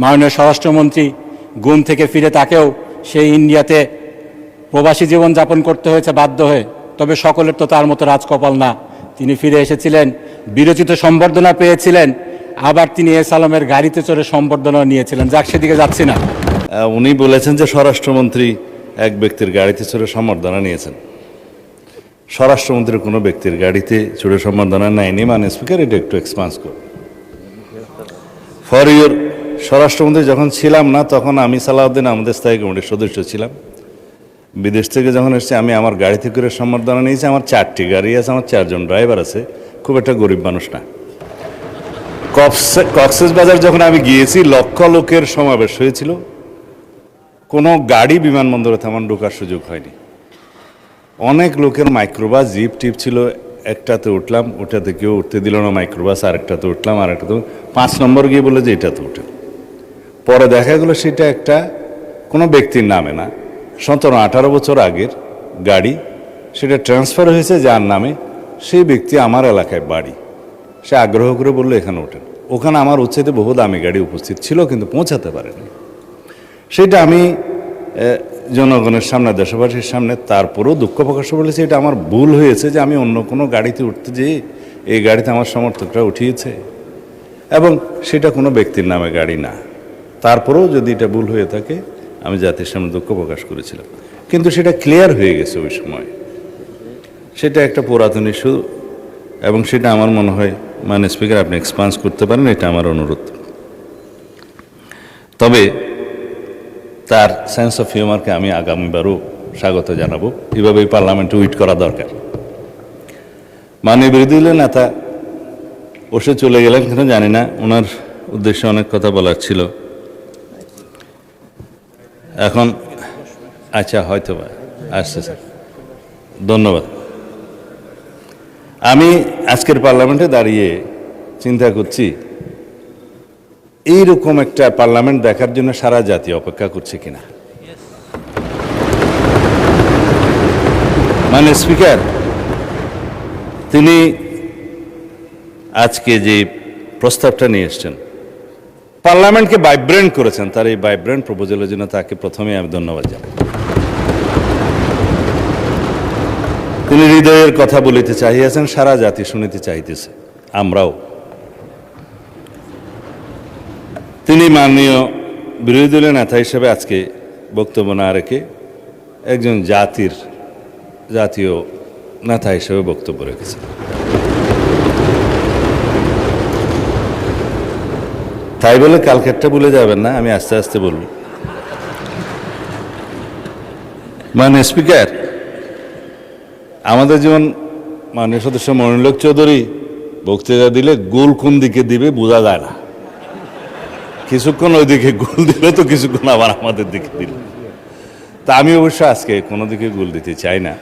মাননীয় স্বরাষ্ট্রমন্ত্রী গুম থেকে ফিরে তাকেও সেই ইন্ডিয়াতে প্রবাসী জীবন যাপন করতে হয়েছে বাধ্য হয়ে। তবে সকলের তো তার মতো রাজকপাল না, তিনি ফিরে এসেছিলেন, বিরচিত সম্বর্ধনা পেয়েছিলেন, আবার তিনি এস আলমের গাড়িতে চড়ে সম্বর্ধনা নিয়েছিলেন। যাক, সেদিকে যাচ্ছি না। উনি বলেছেন যে স্বরাষ্ট্রমন্ত্রী এক ব্যক্তির গাড়িতে চড়ে সম্বর্ধনা নিয়েছেন। স্বরাষ্ট্রমন্ত্রী কোনো ব্যক্তির গাড়িতে চড়ে সম্বর্ধনা নেয়নি। মাননীয় স্পিকার, এটা একটু এক্সপান্স করুন। ফর ইউর, স্বরাষ্ট্রমন্ত্রী যখন ছিলাম না তখন আমি সালাউদ্দিন আমাদের স্থায়ী কমিটির সদস্য ছিলাম। বিদেশ থেকে যখন এসেছি আমি আমার গাড়িতে করে সম্বর্ধনা নিয়েছি। আমার 4টি গাড়ি আছে, আমার 4 জন ড্রাইভার আছে, খুব একটা গরিব মানুষ না। কক্সবাজার যখন আমি গিয়েছি লক্ষ লোকের সমাবেশ হয়েছিল, কোনো গাড়ি বিমানবন্দরে তেমন ঢোকার সুযোগ হয়নি। অনেক লোকের মাইক্রোবাস জিপ টিপ ছিল, একটাতে উঠলাম, ওটাতে কেউ উঠতে দিল না মাইক্রোবাস, আরেকটাতে উঠলাম, আরেকটাতে 5 নম্বর গিয়ে বলে যে এটাতে উঠে। পরে দেখা গেলো সেটা একটা কোনো ব্যক্তির নামে না, 17-18 বছর আগের গাড়ি, সেটা ট্রান্সফার হয়েছে যার নামে। সেই ব্যক্তি আমার এলাকায় বাড়ি, সে আগ্রহ করে বললো এখানে ওঠেন। ওখানে আমার উচ্ছেদে বহু দামি গাড়ি উপস্থিত ছিল কিন্তু পৌঁছাতে পারেনি। সেটা আমি জনগণের সামনে, দেশবাসীর সামনে তারপরেও দুঃখ প্রকাশ বলেছি, এটা আমার ভুল হয়েছে যে আমি অন্য কোনো গাড়িতে উঠতে যেয়ে এই গাড়িতে আমার সমর্থকরা উঠিয়েছে, এবং সেটা কোনো ব্যক্তির নামে গাড়ি না। তারপরেও যদি এটা ভুল হয়ে থাকে আমি জাতির সামনে দুঃখ প্রকাশ করেছিলাম, কিন্তু সেটা ক্লিয়ার হয়ে গেছে ওই সময়। সেটা একটা পুরাতন ইস্যু, এবং সেটা আমার মনে হয় মাননীয় স্পিকার আপনি এক্সপান্স করতে পারেন, এটা আমার অনুরোধ। তবে তার সেন্স অফ হিউমারকে আমি আগামীবারও স্বাগত জানাবো। এভাবেই পার্লামেন্টে উইট করা দরকার। মাননীয় বিরোধী দলের নেতা বসে চলে গেলেন কেন জানি না, ওনার উদ্দেশ্যে অনেক কথা বলার ছিল। এখন আচ্ছা, হয়তো আসছে স্যার, ধন্যবাদ। আমি আজকের পার্লামেন্টে দাঁড়িয়ে চিন্তা করছি এইরকম একটা পার্লামেন্ট দেখার জন্য সারা জাতি অপেক্ষা করছে কিনা। মানে স্পিকার, তিনি আজকে যে প্রস্তাবটা নিয়ে এসছেন, পার্লামেন্টকে ভাইব্রেন্ট করেছেন, তার এই ভাইব্রেন্ট প্রপোজালের জন্য তাকে প্রথমে আমি ধন্যবাদ জানাই। তিনি হৃদয়ের কথা বলিতে চাহিয়াছেন, সারা জাতি শুনিতে চাইতেছে, আমরাও। তিনি মাননীয় বিরোধী দলের নেতা হিসেবে আজকে বক্তব্য না রেখে একজন জাতীয় নেতা হিসেবে বক্তব্য রেখেছেন। তাই বলে কালকেরটা ভুলে যাবেন না, আমি আস্তে আস্তে বলব। মাননীয় স্পিকার, আমাদের যেমন মাননীয় সদস্য মনিরুল চৌধুরী বক্তৃতা দিলে গোল কোন দিকে দিবে বোঝা যায় না, কিছুক্ষণ ওইদিকে গোল দিলে তো কিছুক্ষণ আবার আমাদের দিকে দিল। তা আমি অবশ্য আজকে কোনো দিকে গোল দিতে চাই না।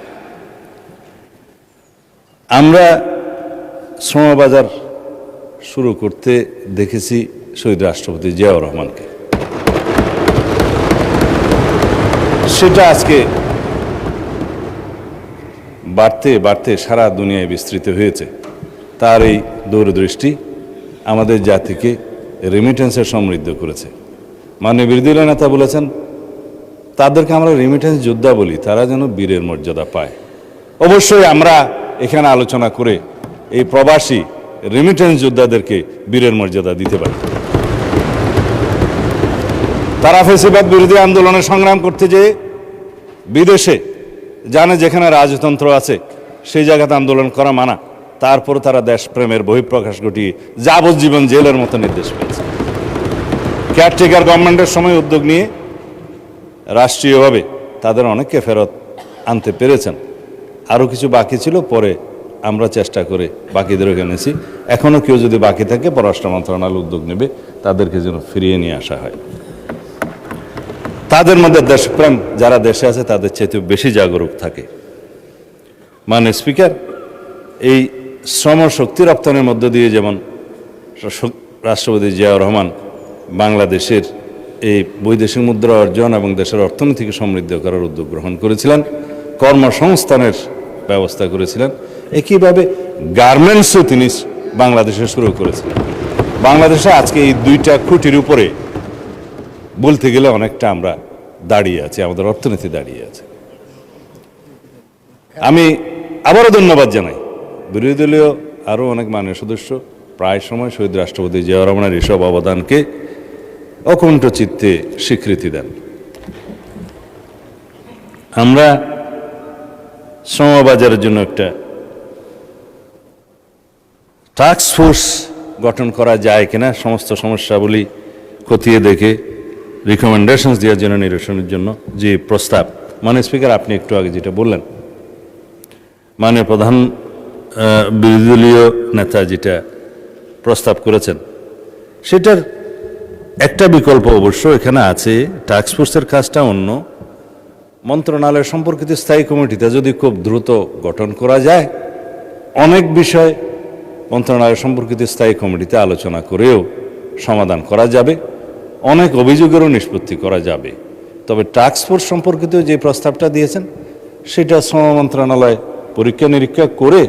আমরা শ্রমবাজার শুরু করতে দেখেছি শহীদ রাষ্ট্রপতি জিয়াউর রহমানকে। সেটা আজকে বাড়তে বাড়তে সারা দুনিয়ায় বিস্তৃত হয়েছে। তার এই দূরদৃষ্টি আমাদের জাতিকে রেমিটেন্সের সমৃদ্ধ করেছে। মাননীয় বিরোধী দলের নেতা বলেছেন তাদেরকে আমরা রেমিটেন্স যোদ্ধা বলি, তারা যেন বীরের মর্যাদা পায়। অবশ্যই আমরা এখানে আলোচনা করে এই প্রবাসী রেমিটেন্স যোদ্ধাদেরকে বীরের মর্যাদা দিতে পারি। তারা ফ্যাসিবাদ বিরোধী আন্দোলনে সংগ্রাম করতে যেয়ে বিদেশে জানে যেখানে রাজতন্ত্র আছে সেই জায়গাতে আন্দোলন করা মানা, তারপর তারা দেশপ্রেমের বহিঃপ্রকাশ ঘটিয়ে যাবজ্জীবন জেলের মতো নির্দেশ পেয়েছে। কেয়ারটেকার গভর্নমেন্টের সময় উদ্যোগ নিয়ে রাষ্ট্রীয়ভাবে তাদের অনেককে ফেরত আনতে পেরেছেন। আরও কিছু বাকি ছিল, পরে আমরা চেষ্টা করে বাকিদের এনেছি। এখনও কেউ যদি বাকি থাকে পররাষ্ট্র মন্ত্রণালয় উদ্যোগ নেবে তাদেরকে যেন ফিরিয়ে নিয়ে আসা হয়। তাদের মধ্যে দেশপ্রেম যারা দেশে আছে তাদের চাইতে বেশি জাগরুক থাকে। মাননীয় স্পিকার, এই শ্রম শক্তি রপ্তানির মধ্য দিয়ে যেমন রাষ্ট্রপতি জিয়াউর রহমান বাংলাদেশের এই বৈদেশিক মুদ্রা অর্জন এবং দেশের অর্থনীতিকে সমৃদ্ধ করার উদ্যোগ গ্রহণ করেছিলেন, কর্মসংস্থানের ব্যবস্থা করেছিলেন, একইভাবে গার্মেন্টসও তিনি বাংলাদেশে শুরু করেছিলেন। বাংলাদেশে আজকে এই দুইটা খুঁটির উপরে বলতে গেলে অনেকটা আমরা দাঁড়িয়ে আছি, আমাদের অর্থনীতি দাঁড়িয়ে আছে। আমি আবারও ধন্যবাদ জানাই বিরোধী দলীয় আরও অনেক মাননীয় সদস্য প্রায় সময় শহীদ রাষ্ট্রপতি জিয়াউর রহমানের এসব অবদানকে অকুণ্ঠ চিত্তে স্বীকৃতি দেন। আমরা শ্রমবাজারের জন্য একটা টাস্ক ফোর্স গঠন করা যায় কিনা, সমস্ত সমস্যাগুলি খতিয়ে দেখে রিকমেন্ডেশনস দেওয়ার জন্য, নিরসনের জন্য যে প্রস্তাব মাননীয় স্পিকার আপনি একটু আগে যেটা বললেন, মাননীয় প্রধান বিরোধী দলীয় নেতা যেটা প্রস্তাব করেছেন, সেটার একটা বিকল্প অবশ্য এখানে আছে। টাস্ক ফোর্সের কাজটা অন্য মন্ত্রণালয় সম্পর্কিত স্থায়ী কমিটিতে যদি খুব দ্রুত গঠন করা যায়, অনেক বিষয় মন্ত্রণালয় সম্পর্কিত স্থায়ী কমিটিতে আলোচনা করেও সমাধান করা যাবে, অনেক অভিযোগেরও নিষ্পত্তি করা যাবে। তবে টাস্ক ফোর্স সম্পর্কিত যে প্রস্তাবটা দিয়েছেন সেটা শ্রম মন্ত্রণালয় পরীক্ষা নিরীক্ষা করে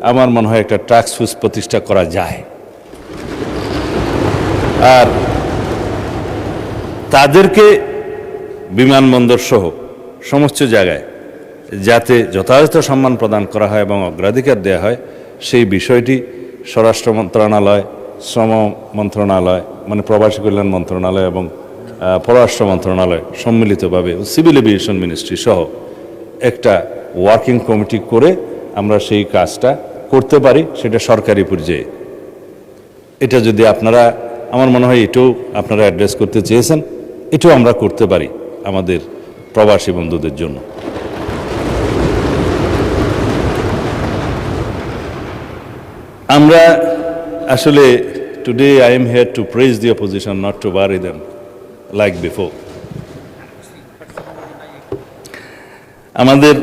আমার মনে হয় একটা টাস্ক ফোর্স প্রতিষ্ঠা করা যায়। আর তাদেরকে বিমানবন্দর সহ সমস্ত জায়গায় যাতে যথাযথ সম্মান প্রদান করা হয় এবং অগ্রাধিকার দেওয়া হয়, সেই বিষয়টি স্বরাষ্ট্র মন্ত্রণালয়, শ্রম মন্ত্রণালয় মানে প্রবাসী কল্যাণ মন্ত্রণালয় এবং পররাষ্ট্র মন্ত্রণালয় সম্মিলিতভাবে সিভিল এভিয়েশন মিনিস্ট্রি সহ একটা ওয়ার্কিং কমিটি করে আমরা সেই কাজটা করতে পারি, সেটা সরকারি পর্যায়ে। এটা যদি আপনারা, আমার মনে হয় এটাও আপনারা অ্যাড্রেস করতে চেয়েছেন, এটাও আমরা করতে পারি আমাদের প্রবাসী বন্ধুদের জন্য। আমরা আসলে today I am here to praise the opposition, not to bury them like before. আমাদের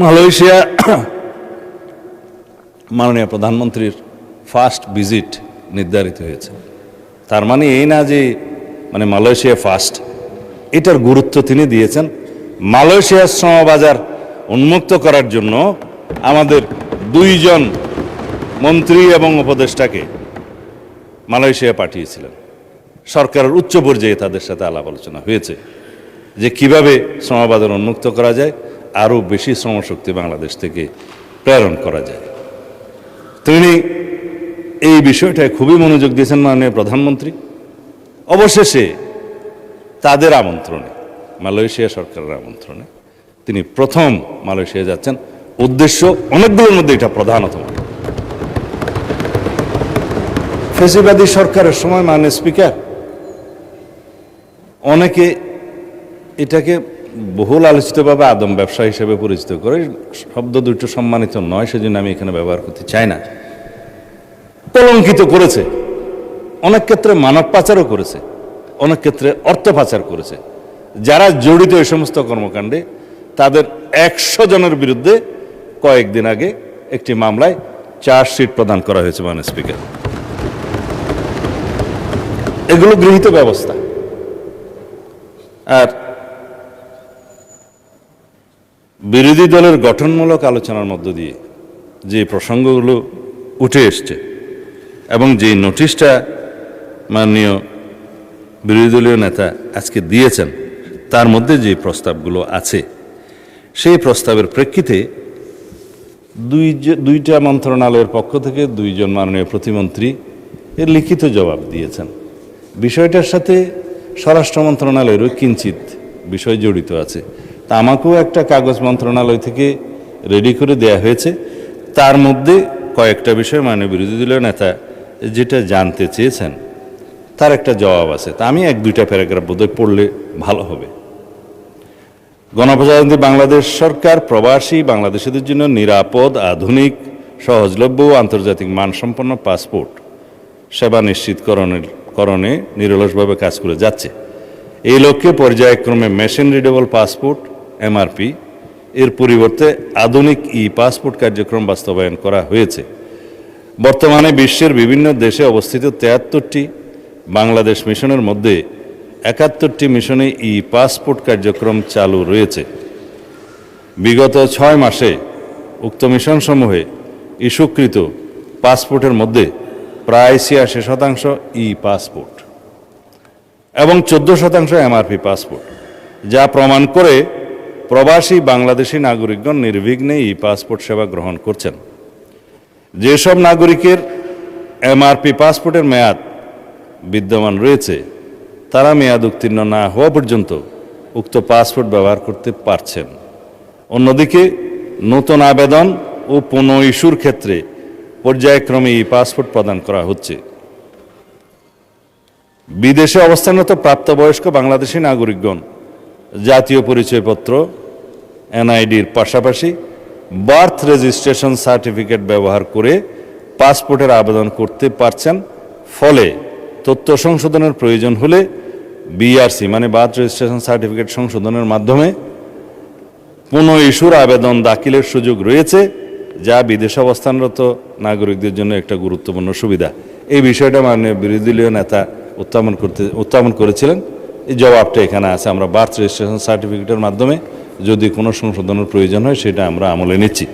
মালয়েশিয়া মাননীয় প্রধানমন্ত্রীর ফার্স্ট ভিজিট নির্ধারিত হয়েছে। তার মানে এই না যে মানে মালয়েশিয়া ফার্স্ট, এটার গুরুত্ব তিনি দিয়েছেন। মালয়েশিয়ার শ্রমবাজার উন্মুক্ত করার জন্য আমাদের 2 জন মন্ত্রী এবং উপদেষ্টাকে মালয়েশিয়া পাঠিয়েছিলেন। সরকারের উচ্চ পর্যায়ে তাদের সাথে আলাপ আলোচনা হয়েছে যে কিভাবে শ্রমবাজার উন্মুক্ত করা যায়, আরও বেশি শ্রমশক্তি বাংলাদেশ থেকে প্রেরণ করা যায়। তিনি এই বিষয়টায় খুবই মনোযোগ দিয়েছেন মাননীয় প্রধানমন্ত্রী। অবশেষে তাদের আমন্ত্রণে, মালয়েশিয়া সরকারের আমন্ত্রণে তিনি প্রথম মালয়েশিয়া যাচ্ছেন। উদ্দেশ্য অনেকগুলোর মধ্যে এটা প্রধানতম। ফ্যাসিবাদী সরকারের সময় মাননীয় স্পিকার অনেকে এটাকে বহুল আলোচিতভাবে আদম ব্যবসা হিসেবে পরিচিত করে, শব্দ দুটো সম্মানিত নয়, সেজন্য আমি এখানে ব্যবহার করতে চাই না, কলঙ্কিত করেছে। অনেক ক্ষেত্রে মানব পাচারও করেছে, অনেক ক্ষেত্রে অর্থ পাচার করেছে। যারা জড়িত এই সমস্ত কর্মকাণ্ডে তাদের 100 জনের বিরুদ্ধে কয়েকদিন আগে একটি মামলায় চার্জশিট প্রদান করা হয়েছে মাননীয় স্পিকার। এগুলো গৃহীত ব্যবস্থা। আর বিরোধী দলের গঠনমূলক আলোচনার মধ্য দিয়ে যে প্রসঙ্গগুলো উঠে এসছে এবং যে নোটিশটা মাননীয় বিরোধী দলীয় নেতা আজকে দিয়েছেন, তার মধ্যে যে প্রস্তাবগুলো আছে সেই প্রস্তাবের প্রেক্ষিতে দুইটা মন্ত্রণালয়ের পক্ষ থেকে 2 জন মাননীয় প্রতিমন্ত্রী এর লিখিত জবাব দিয়েছেন। বিষয়টার সাথে স্বরাষ্ট্র মন্ত্রণালয়েরও কিঞ্চিত বিষয় জড়িত আছে। তা আমাকেও একটা কাগজ মন্ত্রণালয় থেকে রেডি করে দেয়া হয়েছে। তার মধ্যে কয়েকটা বিষয় মাননীয় বিরোধী দলীয় নেতা যেটা জানতে চেয়েছেন তার একটা জবাব আছে। তা আমি 1-2টা প্যারাগ্রাফ বোধহয় পড়লে ভালো হবে। গণপ্রজাতন্ত্রী বাংলাদেশ সরকার প্রবাসী বাংলাদেশিদের জন্য নিরাপদ, আধুনিক, সহজলভ্য ও আন্তর্জাতিক মানসম্পন্ন পাসপোর্ট সেবা নিশ্চিতকরণে নিরলসভাবে কাজ করে যাচ্ছে। এই লক্ষ্যে পর্যায়ক্রমে মেশিন রিডেবল পাসপোর্ট MRP এর পরিবর্তে আধুনিক পাসপোর্ট কার্যক্রম বাস্তবায়ন করা হয়েছে। বর্তমানে বিশ্বের বিভিন্ন দেশে অবস্থিত 73টি বাংলাদেশ মিশনের মধ্যে 71টি মিশনে পাসপোর্ট কার্যক্রম চালু রয়েছে। বিগত 6 মাসে উক্ত মিশনসমূহে ইস্যুকৃত পাসপোর্টের মধ্যে প্রায় 86% পাসপোর্ট এবং 14% এমআরপি পাসপোর্ট, যা প্রমাণ করে প্রবাসী বাংলাদেশি নাগরিকগণ নির্বিঘ্নে ই পাসপোর্ট সেবা গ্রহণ করছেন। যেসব নাগরিকের এমআরপি পাসপোর্টের মেয়াদ বিদ্যমান রয়েছে, তারা মেয়াদ উত্তীর্ণ না হওয়া পর্যন্ত উক্ত পাসপোর্ট ব্যবহার করতে পারছেন। অন্যদিকে নতুন আবেদন ও পুনঃ ইস্যুর ক্ষেত্রে পর্যায়ক্রমে ই পাসপোর্ট প্রদান করা হচ্ছে। বিদেশে অবস্থানরত প্রাপ্তবয়স্ক বাংলাদেশি নাগরিকগণ জাতীয় পরিচয়পত্র এনআইডির পাশাপাশি বার্থ রেজিস্ট্রেশন সার্টিফিকেট ব্যবহার করে পাসপোর্টের আবেদন করতে পারছেন। ফলে তথ্য সংশোধনের প্রয়োজন হলে বিআরসি মানে বার্থ রেজিস্ট্রেশন সার্টিফিকেট সংশোধনের মাধ্যমে পুনঃ ইস্যুর আবেদন দাখিলের সুযোগ রয়েছে, যা বিদেশে অবস্থানরত নাগরিকদের জন্য একটা গুরুত্বপূর্ণ সুবিধা। এই বিষয়টা মাননীয় বিরোধী দলীয় নেতা উত্থাপন করেছিলেন। এই জবাবটা এখানে আছে। আমরা বার্থ রেজিস্ট্রেশন সার্টিফিকেটের মাধ্যমে যদি কোনো সংশোধনের প্রয়োজন হয় সেটা আমরা আমলে নিচ্ছি।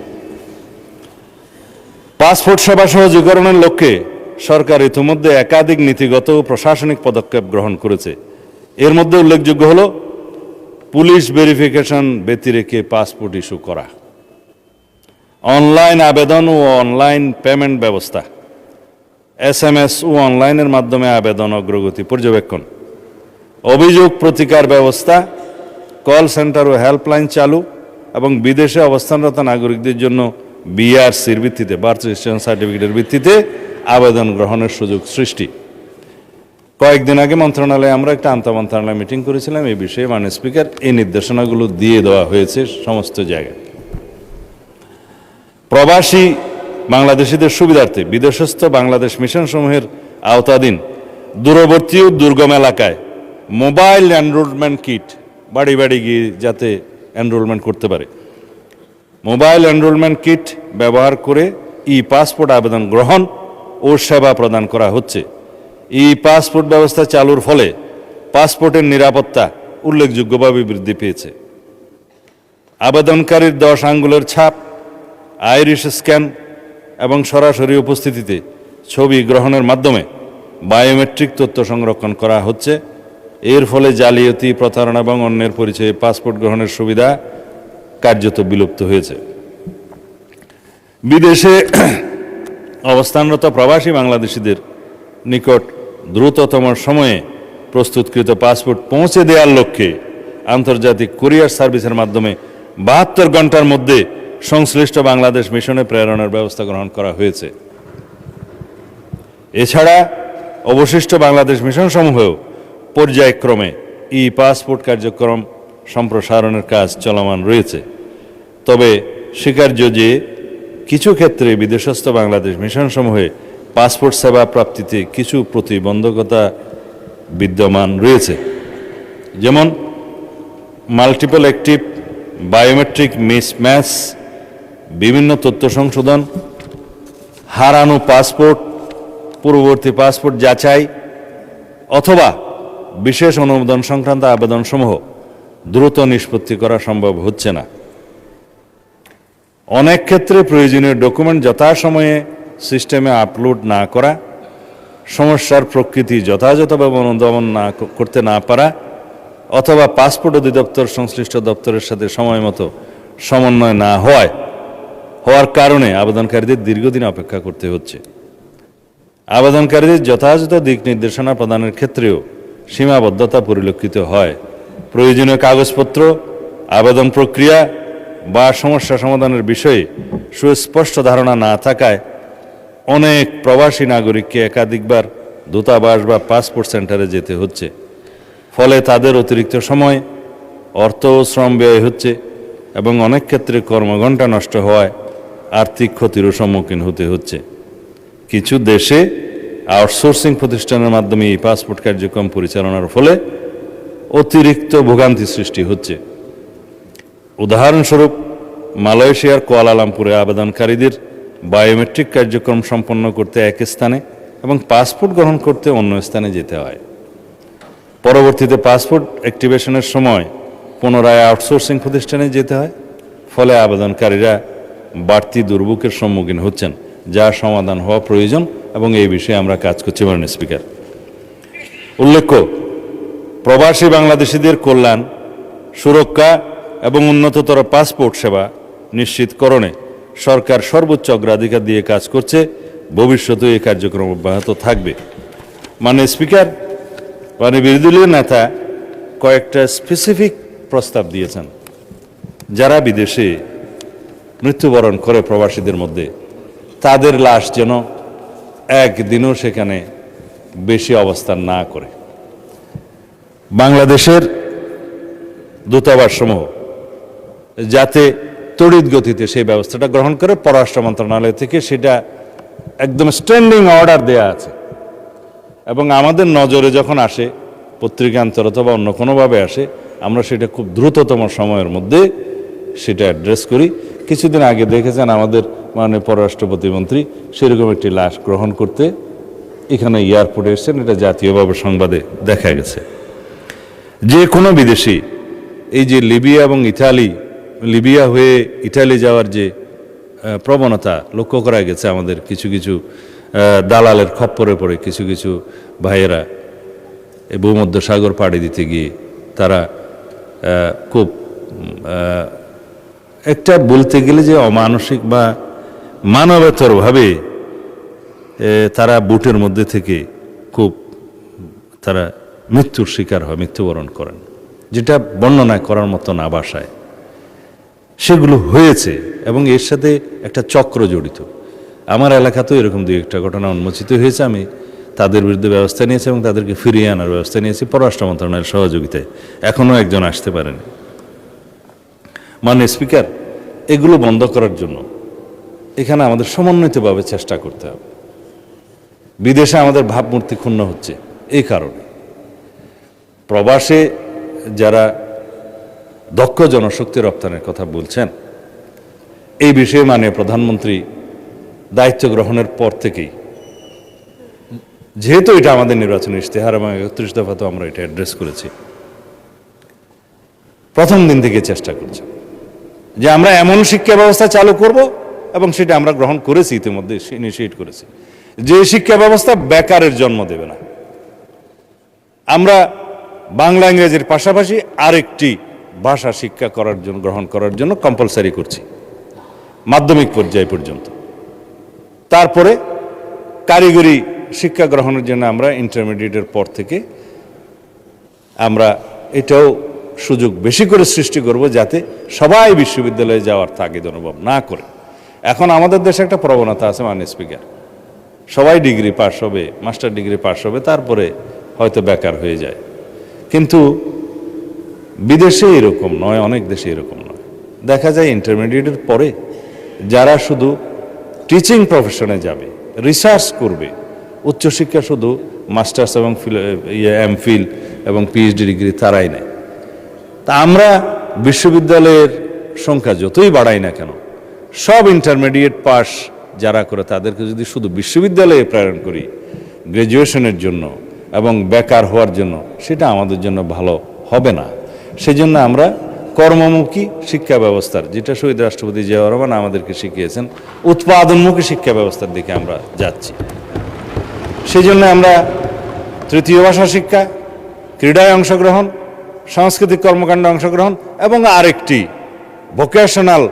পাসপোর্ট সেবা সহজীকরণের লক্ষ্যে সরকার ইতিমধ্যে একাধিক নীতিগত ও প্রশাসনিক পদক্ষেপ গ্রহণ করেছে। এর মধ্যে উল্লেখযোগ্য হল পুলিশ ভেরিফিকেশন ব্যতিরেকে পাসপোর্ট ইস্যু করা, অনলাইন আবেদন ও অনলাইন পেমেন্ট ব্যবস্থা, এসএমএস ও অনলাইনের মাধ্যমে আবেদন অগ্রগতি পর্যবেক্ষণ, অভিযোগ প্রতিকার ব্যবস্থা, কল সেন্টার ও হেল্পলাইন চালু এবং বিদেশে অবস্থানরত নাগরিকদের জন্য বিআরসির ভিত্তিতে বার্থ রেজিস্ট্রেশন সার্টিফিকেটের ভিত্তিতে আবেদন গ্রহণের সুযোগ সৃষ্টি। কয়েকদিন আগে মন্ত্রণালয়ে আমরা একটা আন্তঃমন্ত্রণালয় মিটিং করেছিলাম। এই বিষয়ে মাননীয় স্পিকার এই নির্দেশনাগুলো দিয়ে দেওয়া হয়েছে সমস্ত জায়গায়। প্রবাসী বাংলাদেশিদের সুবিধার্থে বিদেশস্থ বাংলাদেশ মিশন সমূহের আওতাধীন দূরবর্তী ও দুর্গম এলাকায় মোবাইল এনরোলমেন্ট কিট বাড়ি বাড়ি গিয়ে যাতে এনরোলমেন্ট করতে পারে, মোবাইল এনরোলমেন্ট কিট ব্যবহার করে ই পাসপোর্ট আবেদন গ্রহণ ও সেবা প্রদান করা হচ্ছে। ই পাসপোর্ট ব্যবস্থা চালুর ফলে পাসপোর্টের নিরাপত্তা উল্লেখযোগ্যভাবে বৃদ্ধি পেয়েছে। আবেদনকারীর 10 আঙ্গুলের ছাপ, আইরিশ স্ক্যান এবং সরাসরি উপস্থিতিতে ছবি গ্রহণের মাধ্যমে বায়োমেট্রিক তথ্য সংরক্ষণ করা হচ্ছে। এর ফলে জালিয়াতি, প্রতারণা এবং অন্যের পরিচয়ে পাসপোর্ট গ্রহণের সুবিধা কার্যত বিলুপ্ত হয়েছে। বিদেশে অবস্থানরত প্রবাসী বাংলাদেশিদের নিকট দ্রুততম সময়ে প্রস্তুতকৃত পাসপোর্ট পৌঁছে দেওয়ার লক্ষ্যে আন্তর্জাতিক কুরিয়ার সার্ভিসের মাধ্যমে 72 ঘন্টার মধ্যে সংশ্লিষ্ট বাংলাদেশ মিশনে প্রেরণের ব্যবস্থা গ্রহণ করা হয়েছে। এছাড়া অবশিষ্ট বাংলাদেশ মিশন সমূহেও পর্যায়ক্রমে ই পাসপোর্ট কার্যক্রম সম্প্রসারণের কাজ চলমান রয়েছে। তবে স্বীকার্য যে কিছু ক্ষেত্রে বিদেশস্থ বাংলাদেশ মিশন সমূহে পাসপোর্ট সেবা প্রাপ্তিতে কিছু প্রতিবন্ধকতা বিদ্যমান রয়েছে, যেমন মাল্টিপল অ্যাক্টিভ, বায়োমেট্রিক মিসম্যাচ, বিভিন্ন তথ্য সংশোধন, হারানো পাসপোর্ট, পূর্ববর্তী পাসপোর্ট যাচাই অথবা বিশেষ অনুমোদন সংক্রান্ত আবেদনসমূহ দ্রুত নিষ্পত্তি করা সম্ভব হচ্ছে না। অনেক ক্ষেত্রে প্রয়োজনীয় ডকুমেন্ট যথাসময়ে সিস্টেমে আপলোড না করা, সমস্যার প্রকৃতি যথাযথভাবে অনুধাবন করতে না পারা অথবা পাসপোর্ট অধিদপ্তর সংশ্লিষ্ট দপ্তরের সাথে সময় মতো সমন্বয় না হওয়ার কারণে আবেদনকারীদের দীর্ঘদিন অপেক্ষা করতে হচ্ছে। আবেদনকারীদের যথাযথ দিক নির্দেশনা প্রদানের ক্ষেত্রেও সীমাবদ্ধতা পরিলক্ষিত হয়। প্রয়োজনীয় কাগজপত্র, আবেদন প্রক্রিয়া বা সমস্যা সমাধানের বিষয়ে সুস্পষ্ট ধারণা না থাকায় অনেক প্রবাসী নাগরিককে একাধিকবার দূতাবাস বা পাসপোর্ট সেন্টারে যেতে হচ্ছে। ফলে তাদের অতিরিক্ত সময়, অর্থ ও শ্রম ব্যয় হচ্ছে এবং অনেক ক্ষেত্রে কর্মঘণ্টা নষ্ট হওয়ায় আর্থিক ক্ষতিরও সম্মুখীন হতে হচ্ছে। কিছু দেশে আউটসোর্সিং প্রতিষ্ঠানের মাধ্যমে এই পাসপোর্ট কার্যক্রম পরিচালনার ফলে অতিরিক্ত ভোগান্তি সৃষ্টি হচ্ছে। উদাহরণস্বরূপ মালয়েশিয়ার কুয়ালালামপুরে আবেদনকারীদের বায়োমেট্রিক কার্যক্রম সম্পন্ন করতে এক স্থানে এবং পাসপোর্ট গ্রহণ করতে অন্য স্থানে যেতে হয়। পরবর্তীতে পাসপোর্ট অ্যাক্টিভেশনের সময় পুনরায় আউটসোর্সিং প্রতিষ্ঠানে যেতে হয়। ফলে আবেদনকারীরা বাড়তি দুর্ভোগের সম্মুখীন হচ্ছেন, যা সমাধান হওয়া প্রয়োজন এবং এই বিষয়ে আমরা কাজ করছি। মাননীয় স্পিকার, উল্লেখ্য প্রবাসী বাংলাদেশিদের কল্যাণ, সুরক্ষা এবং উন্নততর পাসপোর্ট সেবা নিশ্চিতকরণে সরকার সর্বোচ্চ অগ্রাধিকার দিয়ে কাজ করছে। ভবিষ্যতে এই কার্যক্রম অব্যাহত থাকবে। মাননীয় স্পিকার, বিরোধী দলীয় নেতা কয়েকটা স্পেসিফিক প্রস্তাব দিয়েছেন। যারা বিদেশে মৃত্যুবরণ করে প্রবাসীদের মধ্যে, তাদের লাশ যেন একদিনও সেখানে বেশি অবস্থান না করে। বাংলাদেশের দূতাবাসসমূহ যাতে তড়িৎ গতিতে সেই ব্যবস্থাটা গ্রহণ করে, পররাষ্ট্র মন্ত্রণালয় থেকে সেটা একদম স্ট্যান্ডিং অর্ডার দেয়া আছে এবং আমাদের নজরে যখন আসে, পত্রিকান্তর অথবা অন্য কোনোভাবে আসে, আমরা সেটা খুব দ্রুততম সময়ের মধ্যে সেটা অ্যাড্রেস করি। কিছুদিন আগে দেখেছেন আমাদের মাননীয় পররাষ্ট্র প্রতিমন্ত্রী সেরকম একটি লাশ গ্রহণ করতে এখানে এয়ারপোর্টে এসেছেন, এটা জাতীয়ভাবে সংবাদে দেখা গেছে। যে কোনো বিদেশি এই যে লিবিয়া এবং লিবিয়া হয়ে ইটালি যাওয়ার যে প্রবণতা লক্ষ্য করা গেছে, আমাদের কিছু কিছু দালালের খপ্পরে পড়ে কিছু কিছু ভাইয়েরা এই ভূমধ্য সাগর পাড়ি দিতে গিয়ে তারা খুব একটা বলতে গেলে যে অমানসিক বা মানবেতরভাবে তারা বুটের মধ্যে থেকে খুব তারা মৃত্যুর শিকার হয়, মৃত্যুবরণ করেন, যেটা বর্ণনা করার মতো না ভাষায়। সেগুলো হয়েছে এবং এর সাথে একটা চক্র জড়িত। আমার এলাকাতেও এরকম দুই একটা ঘটনা উন্মোচিত হয়েছে। আমি তাদের বিরুদ্ধে ব্যবস্থা নিয়েছি এবং তাদেরকে ফিরিয়ে আনার ব্যবস্থা নিয়েছি পররাষ্ট্র মন্ত্রণালয়ের সহযোগিতায়। এখনও একজন আসতে পারেনি। মাননীয় স্পিকার, এগুলো বন্ধ করার জন্য এখানে আমাদের সমন্বিতভাবে চেষ্টা করতে হবে। বিদেশে আমাদের ভাবমূর্তি ক্ষুণ্ণ হচ্ছে এই কারণে। প্রবাসে যারা দক্ষ জনশক্তি রপ্তানির কথা বলছেন, এই বিষয়ে মাননীয় প্রধানমন্ত্রী দায়িত্ব গ্রহণের পর থেকেই, যেহেতু এটা আমাদের নির্বাচনী ইশতেহার এবং ৩১ দফা তো আমরা এটা অ্যাড্রেস করেছি, প্রথম দিন থেকে চেষ্টা করছি যে আমরা এমন শিক্ষা ব্যবস্থা চালু করব, এবং সেটা আমরা গ্রহণ করেছি, ইতিমধ্যে ইনিশিয়েট করেছি, যে শিক্ষা ব্যবস্থা বেকারের জন্ম দেবে না। আমরা বাংলা ইংরেজির পাশাপাশি আরেকটি ভাষা শিক্ষা করার জন্য, গ্রহণ করার জন্য কম্পালসারি করছি মাধ্যমিক পর্যায় পর্যন্ত। তারপরে কারিগরি শিক্ষা গ্রহণের জন্য আমরা ইন্টারমিডিয়েটের পর থেকে আমরা এটাও সুযোগ বেশি করে সৃষ্টি করব, যাতে সবাই বিশ্ববিদ্যালয়ে যাওয়ার তাগিদ অনুভব না করে। এখন আমাদের দেশে একটা প্রবণতা আছে মাননীয় স্পিকার, সবাই ডিগ্রি পাস হবে, মাস্টার ডিগ্রি পাস হবে, তারপরে হয়তো বেকার হয়ে যায়। কিন্তু বিদেশে এরকম নয়, অনেক দেশে এরকম নয়। দেখা যায় ইন্টারমিডিয়েটের পরে যারা শুধু টিচিং প্রফেশনে যাবে, রিসার্চ করবে, উচ্চশিক্ষা শুধু মাস্টার্স এবং এমফিল এবং পিএইচডি ডিগ্রি তারাই নেয়। তা আমরা বিশ্ববিদ্যালয়ের সংখ্যা যতই বাড়াই না কেন, সব ইন্টারমিডিয়েট পাস যারা করে তাদেরকে যদি শুধু বিশ্ববিদ্যালয়ে প্রেরণ করি গ্র্যাজুয়েশনের জন্য এবং বেকার হওয়ার জন্য, সেটা আমাদের জন্য ভালো হবে না। সেজন্য আমরা কর্মমুখী শিক্ষা ব্যবস্থার, যেটা শহীদ রাষ্ট্রপতি জিয়াউর রহমান আমাদেরকে শিখিয়েছেন, উৎপাদনমুখী শিক্ষা ব্যবস্থার দিকে আমরা যাচ্ছি। সেই জন্য আমরা তৃতীয় ভাষা শিক্ষা, ক্রীড়ায় অংশগ্রহণ, সাংস্কৃতিক কর্মকাণ্ডে অংশগ্রহণ এবং আরেকটি ভোকেশনাল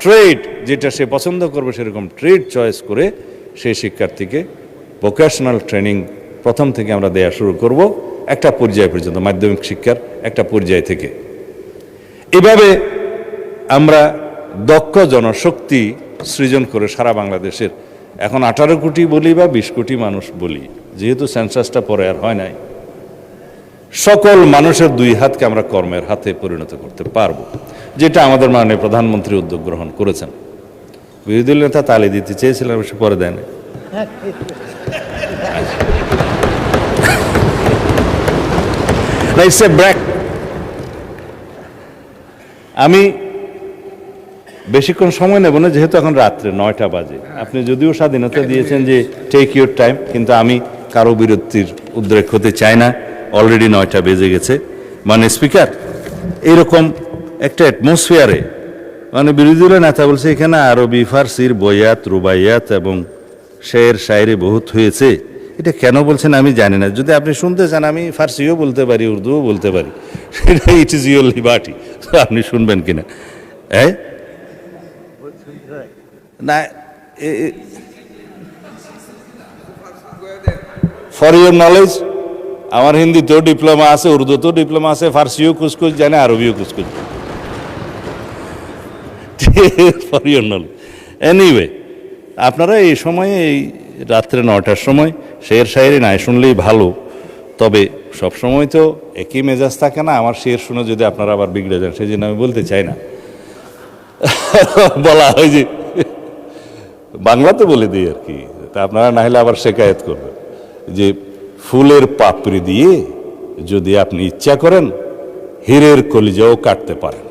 ট্রেড, যেটা সে পছন্দ করবে সেরকম ট্রেড চয়েস করে সেই শিক্ষার্থীকে ভোকেশনাল ট্রেনিং প্রথম থেকে আমরা দেয়া শুরু করব, একটা পর্যায় পর্যন্ত, মাধ্যমিক শিক্ষার একটা পর্যায় থেকে। এভাবে আমরা দক্ষ জনশক্তি সৃজন করে সারা বাংলাদেশের, এখন 18 কোটি বলি বা 20 কোটি মানুষ বলি, যেহেতু সেন্সাসটা পরে আর হয় নাই, সকল মানুষের দুই হাতকে আমরা কর্মের হাতে পরিণত করতে পারবো, যেটা আমাদের মাননীয় প্রধানমন্ত্রী উদ্যোগ গ্রহণ করেছেন। বিরোধী দলীয় নেতা তালি দিতে চেয়েছিলেন, অবশ্য পরে দেয়নি। আমি বেশিক্ষণ সময় নেব না, যেহেতু এখন রাত্রে 9টা বাজে। আপনি যদিও স্বাধীনতা দিয়েছেন যে টেক ইউর টাইম, কিন্তু আমি কারো বিরতির উদ্রেক হতে চাই না। অলরেডি 9টা বেজে গেছে। মানে স্পিকার, এইরকম একটা অ্যাটমসফিয়ারে বিরোধী দলের নেতা বলছে এখানে আরবি ফার্সির বয়াত রুবাইয়াত এবং শের শায়েরি বহুত হয়েছে, এটা কেন বলছেন আমি জানি না। যদি আপনি শুনতে চান আমি ফার্সিও বলতে পারি, উর্দুও বলতে পারি, সেটা ইট ইজ ইউর লিবার্টি। আপনি শুনবেন কিনা? হ্যাঁ না, ফর ইউর নলেজ, আমার হিন্দিতেও ডিপ্লোমা আছে, উর্দুতেও ডিপ্লোমা আছে, ফার্সিও কুচকুচ জানে, RBO Kuch Kuch. For your knowledge. Anyway, আপনারা এই সময়ে, এই রাত্রে 9টার সময় শের শায়েরি নাই শুনলেই ভালো। তবে সব সময় তো একই মেজাজ থাকে না। আমার শের শুনে যদি আপনারা আবার বিগড়ে যান, সেই জন্য আমি বলতে চাই না। বলা হয় যে বাংলাতে বলে দিই আর কি, তা আপনারা না হলে আবার শেকায়েত করবেন যে ফুলের পাপড়ি দিয়ে যদি আপনি ইচ্ছা করেন হীরের কলিজাও কাটতে পারেন,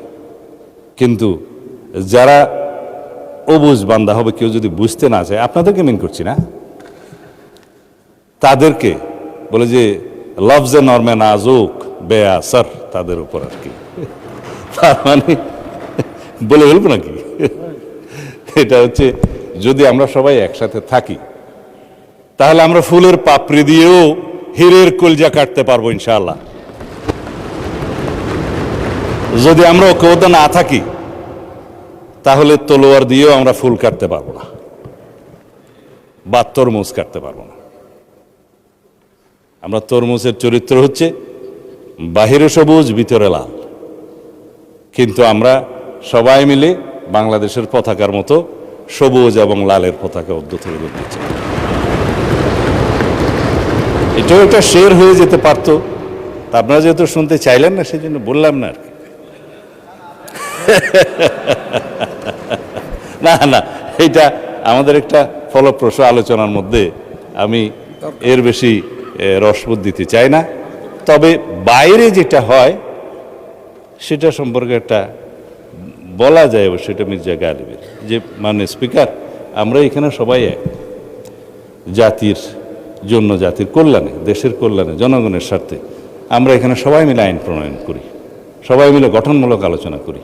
কিন্তু যারা অবুঝ বান্দা হবে, কেউ যদি বুঝতে না চায়, আপনাদেরকে মিন করছি না, তাদেরকে বলে যে লফজে নরমে নাজুক বেআসর, তাদের উপর আর কি। তার মানে বলে বলবো নাকি, এটা হচ্ছে যদি আমরা সবাই একসাথে থাকি তাহলে আমরা ফুলের পাপড়ি দিয়েও হীরের কলজা কাটতে পারবো ইনশাআল্লাহ। যদি আমরা ঐক্যবদ্ধ না থাকি তাহলে তলোয়ার দিয়েও আমরা ফুল কাটতে পারবো না বা তরমুজ কাটতে পারবো না। আমরা তরমুজের চরিত্র হচ্ছে বাহিরে সবুজ ভিতরে লাল, কিন্তু আমরা সবাই মিলে বাংলাদেশের পতাকার মতো সবুজ এবং লালের পতাকা উদ্যত করে দিচ্ছে। এটাও একটা শের হয়ে যেতে পারতো, তা আপনারা যেহেতু শুনতে চাইলেন না সেই জন্য বললাম না আর কি। না না, এটা আমাদের একটা ফলপ্রসূ আলোচনার মধ্যে আমি এর বেশি রসবোধ দিতে চাই না। তবে বাইরে যেটা হয় সেটা সম্পর্কে একটা বলা যায়, সেটা মির্জা গালিবের যে মানে স্পিকার, আমরা এখানে সবাই এক, জাতির জন্য, জাতির কল্যাণে, দেশের কল্যাণে, জনগণের স্বার্থে আমরা এখানে সবাই মিলে আইন প্রণয়ন করি, সবাই মিলে গঠনমূলক আলোচনা করি।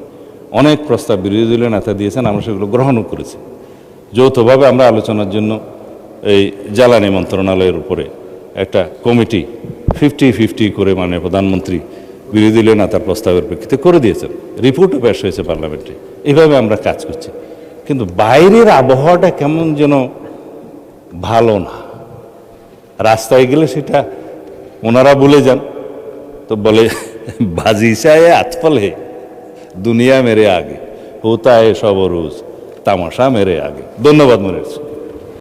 অনেক প্রস্তাব বিরোধী দলীয় নেতা দিয়েছেন, আমরা সেগুলো গ্রহণও করেছি। যৌথভাবে আমরা আলোচনার জন্য এই জ্বালানি মন্ত্রণালয়ের উপরে একটা কমিটি 50-50 করে মাননীয় প্রধানমন্ত্রী বিরোধী দলীয় নেতার প্রস্তাবের প্রেক্ষিতে করে দিয়েছেন, রিপোর্টও পেশ হয়েছে পার্লামেন্টে। এইভাবে আমরা কাজ করছি, কিন্তু বাইরের আবহাওয়াটা কেমন যেন ভালো না। রাস্তায় গেলে সেটা ওনারা ভুলে যান, তো বলে বাজিশায় আতফল হে দুনিয়া মেরে আগে, হোতা হে সব রোজ তামাশা মেরে আগে। ধন্যবাদ মনে হচ্ছে।